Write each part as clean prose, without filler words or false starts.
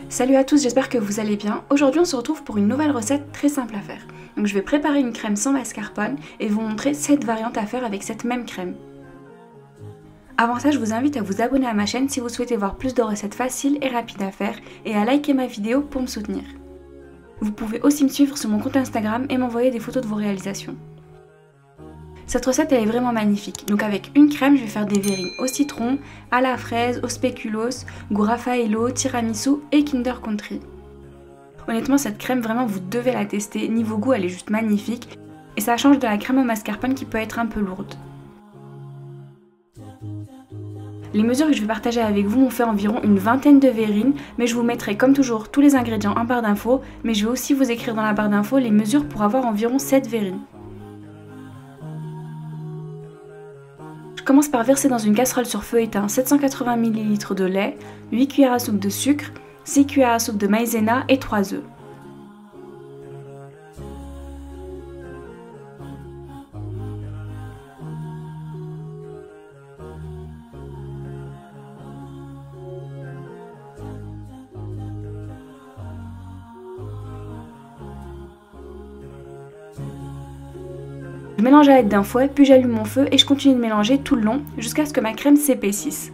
Salut à tous, j'espère que vous allez bien. Aujourd'hui on se retrouve pour une nouvelle recette très simple à faire. Donc je vais préparer une crème sans mascarpone et vous montrer 7 variantes à faire avec cette même crème. Avant ça, je vous invite à vous abonner à ma chaîne si vous souhaitez voir plus de recettes faciles et rapides à faire et à liker ma vidéo pour me soutenir. Vous pouvez aussi me suivre sur mon compte Instagram et m'envoyer des photos de vos réalisations. Cette recette elle est vraiment magnifique, donc avec une crème je vais faire des verrines au citron, à la fraise, au spéculoos, goût Raffaello, tiramisu et Kinder Country. Honnêtement cette crème vraiment vous devez la tester, niveau goût elle est juste magnifique et ça change de la crème au mascarpone qui peut être un peu lourde. Les mesures que je vais partager avec vous m'ont fait environ une vingtaine de verrines, mais je vous mettrai comme toujours tous les ingrédients en barre d'infos, mais je vais aussi vous écrire dans la barre d'infos les mesures pour avoir environ 7 verrines. Je commence par verser dans une casserole sur feu éteint 780 ml de lait, 8 cuillères à soupe de sucre, 6 cuillères à soupe de maïzena et 3 œufs. Je mélange à l'aide d'un fouet, puis j'allume mon feu et je continue de mélanger tout le long jusqu'à ce que ma crème s'épaississe.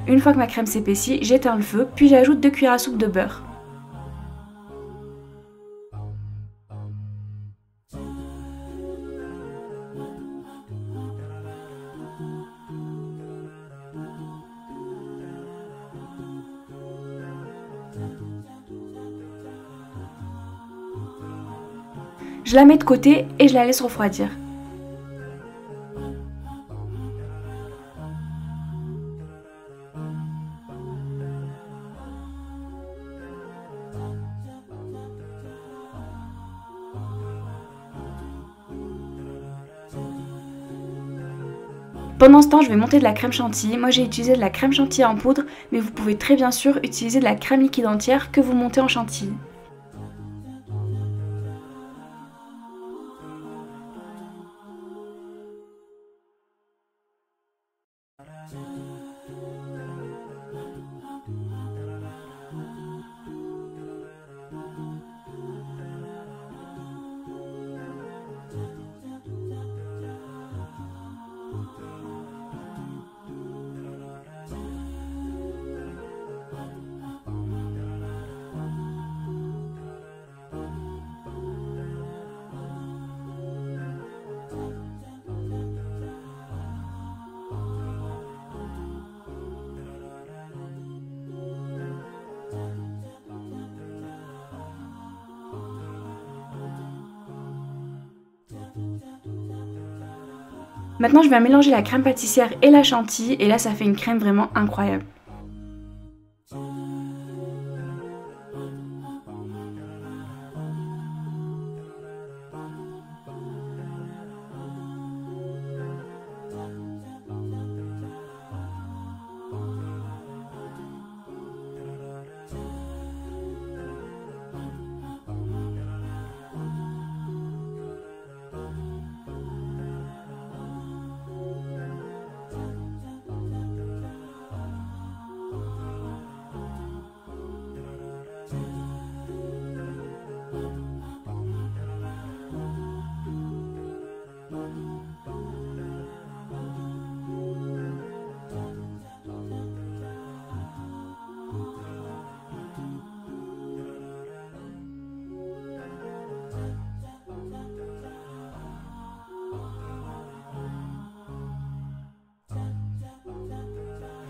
Une fois que ma crème s'épaissit, j'éteins le feu, puis j'ajoute 2 cuillères à soupe de beurre. Je la mets de côté et je la laisse refroidir. Pendant ce temps, je vais monter de la crème chantilly. Moi j'ai utilisé de la crème chantilly en poudre, mais vous pouvez très bien sûr utiliser de la crème liquide entière que vous montez en chantilly. Maintenant je vais mélanger la crème pâtissière et la chantilly et là ça fait une crème vraiment incroyable.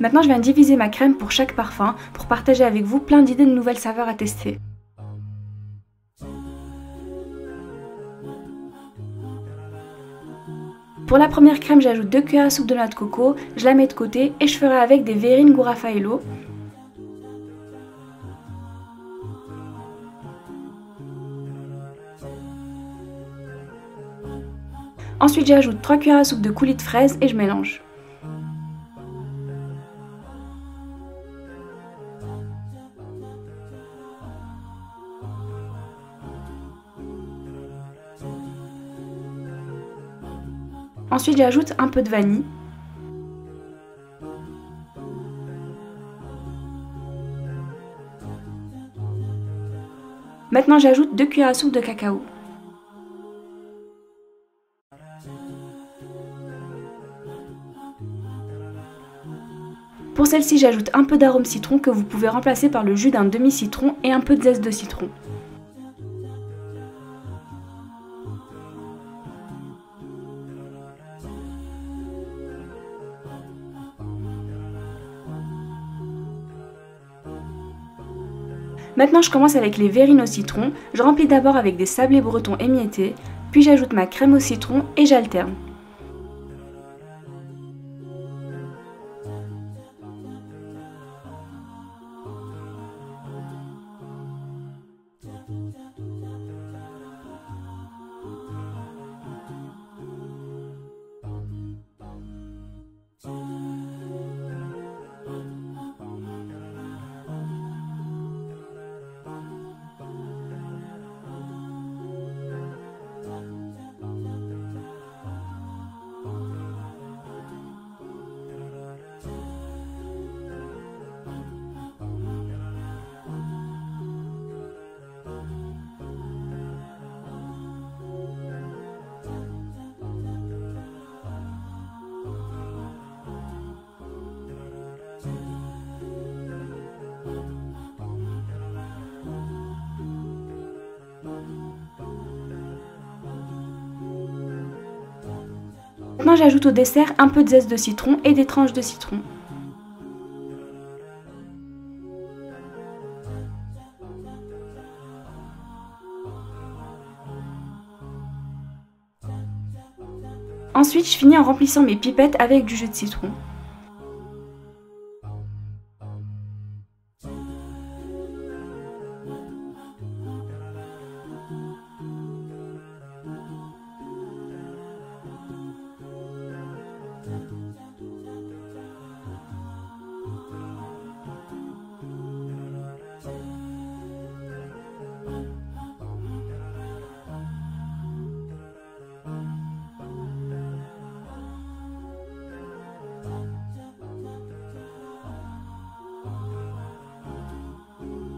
Maintenant je viens diviser ma crème pour chaque parfum pour partager avec vous plein d'idées de nouvelles saveurs à tester. Pour la première crème, j'ajoute 2 cuillères à soupe de noix de coco, je la mets de côté et je ferai avec des verrines goût Raffaello. Ensuite j'ajoute 3 cuillères à soupe de coulis de fraises et je mélange. Ensuite j'ajoute un peu de vanille. Maintenant j'ajoute 2 cuillères à soupe de cacao. Pour celle-ci, j'ajoute un peu d'arôme citron que vous pouvez remplacer par le jus d'un demi-citron et un peu de zeste de citron. Maintenant je commence avec les verrines au citron, je remplis d'abord avec des sablés bretons émiettés, puis j'ajoute ma crème au citron et j'alterne. Maintenant j'ajoute au dessert un peu de zeste de citron et des tranches de citron. Ensuite je finis en remplissant mes pipettes avec du jus de citron.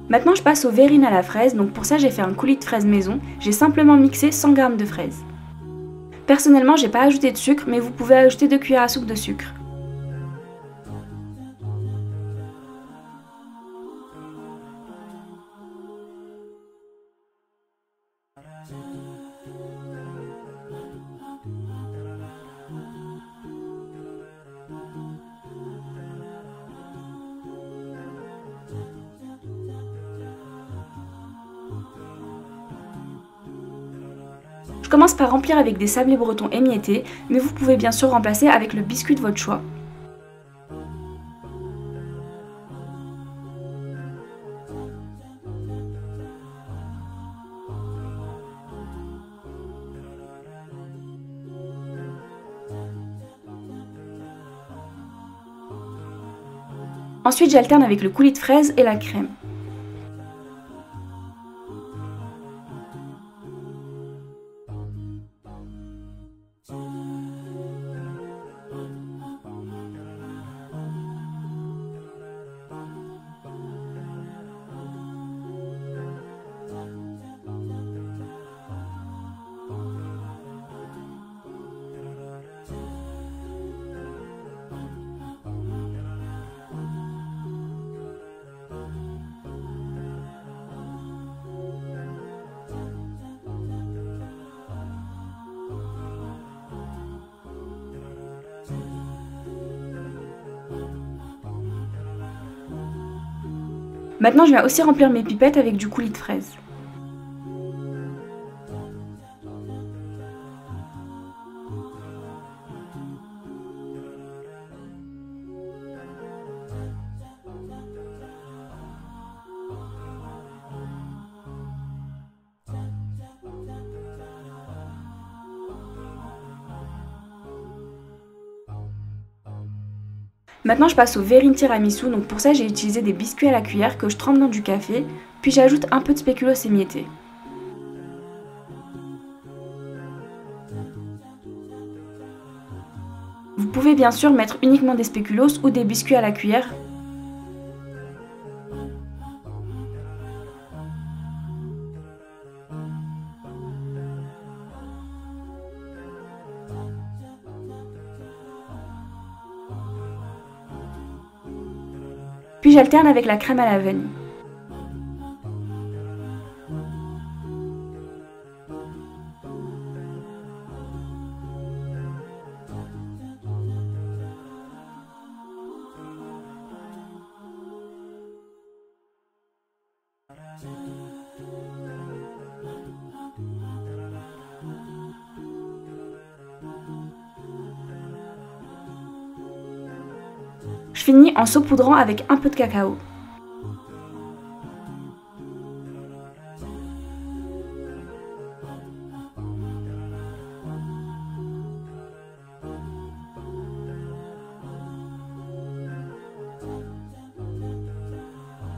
Maintenant je passe aux verrines à la fraise, donc pour ça j'ai fait un coulis de fraises maison, j'ai simplement mixé 100 g de fraises. Personnellement j'ai pas ajouté de sucre, mais vous pouvez ajouter 2 cuillères à soupe de sucre. Je commence par remplir avec des sablés bretons émiettés, mais vous pouvez bien sûr remplacer avec le biscuit de votre choix. Ensuite j'alterne avec le coulis de fraises et la crème. Maintenant je viens aussi remplir mes pipettes avec du coulis de fraises. Maintenant je passe au verrine tiramisu, donc pour ça j'ai utilisé des biscuits à la cuillère que je trempe dans du café, puis j'ajoute un peu de spéculoos émietté. pouvez bien sûr mettre uniquement des spéculoos ou des biscuits à la cuillère. Puis j'alterne avec la crème à la vanille. Je finis en saupoudrant avec un peu de cacao.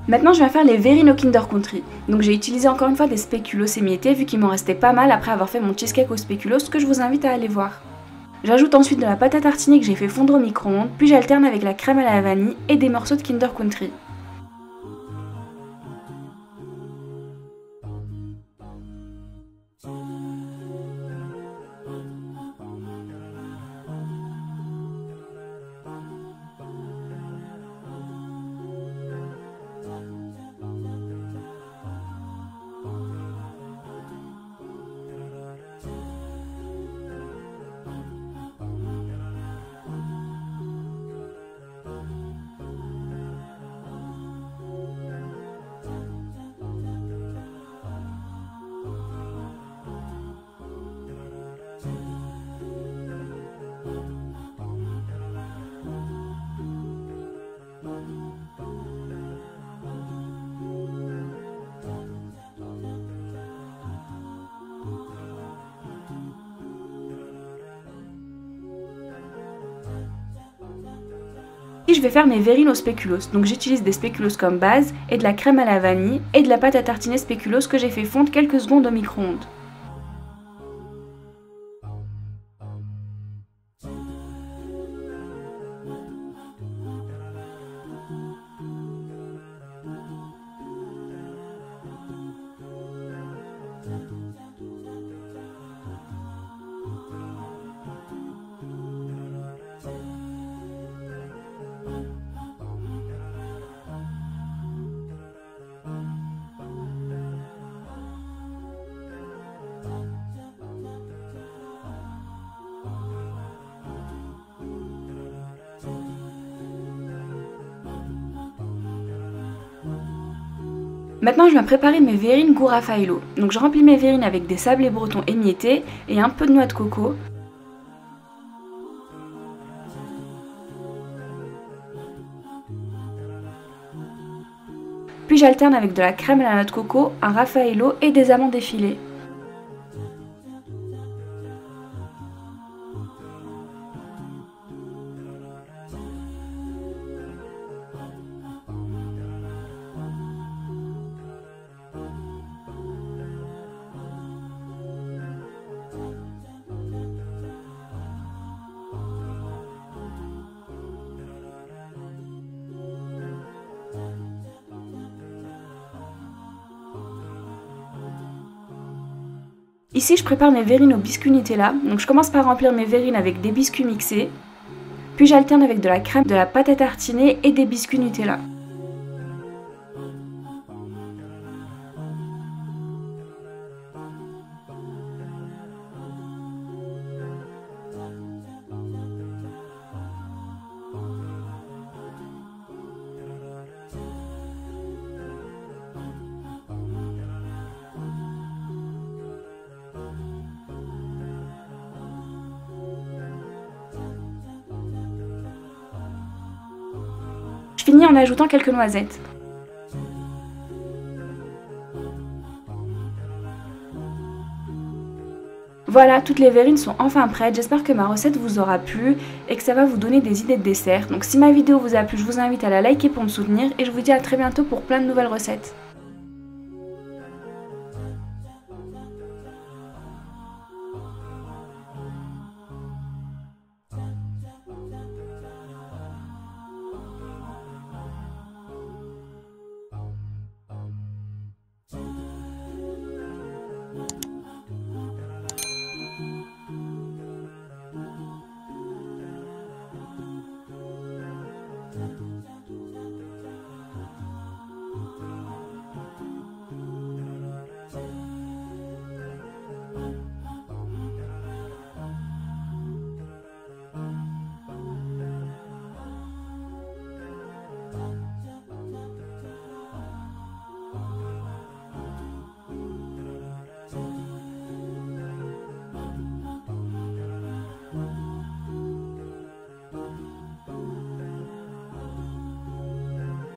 Maintenant je vais faire les verrines au Kinder Country. Donc j'ai utilisé encore une fois des spéculoos émiettés vu qu'il m'en restait pas mal après avoir fait mon cheesecake aux spéculoos que je vous invite à aller voir. J'ajoute ensuite de la pâte à tartiner que j'ai fait fondre au micro-ondes, puis j'alterne avec la crème à la vanille et des morceaux de Kinder Country. Et je vais faire mes verrines aux spéculoos. Donc j'utilise des spéculoos comme base et de la crème à la vanille et de la pâte à tartiner spéculoos que j'ai fait fondre quelques secondes au micro-ondes. Maintenant je vais préparer mes verrines goût Raffaello. Donc je remplis mes verrines avec des sablés bretons émiettés et un peu de noix de coco. Puis j'alterne avec de la crème à la noix de coco, un Raffaello et des amandes effilées. Ici je prépare mes verrines au biscuit Nutella, donc je commence par remplir mes verrines avec des biscuits mixés, puis j'alterne avec de la crème, de la pâte à tartiner et des biscuits Nutella. Je finis en ajoutant quelques noisettes. Voilà, toutes les verrines sont enfin prêtes. J'espère que ma recette vous aura plu et que ça va vous donner des idées de dessert. Donc si ma vidéo vous a plu, je vous invite à la liker pour me soutenir et je vous dis à très bientôt pour plein de nouvelles recettes.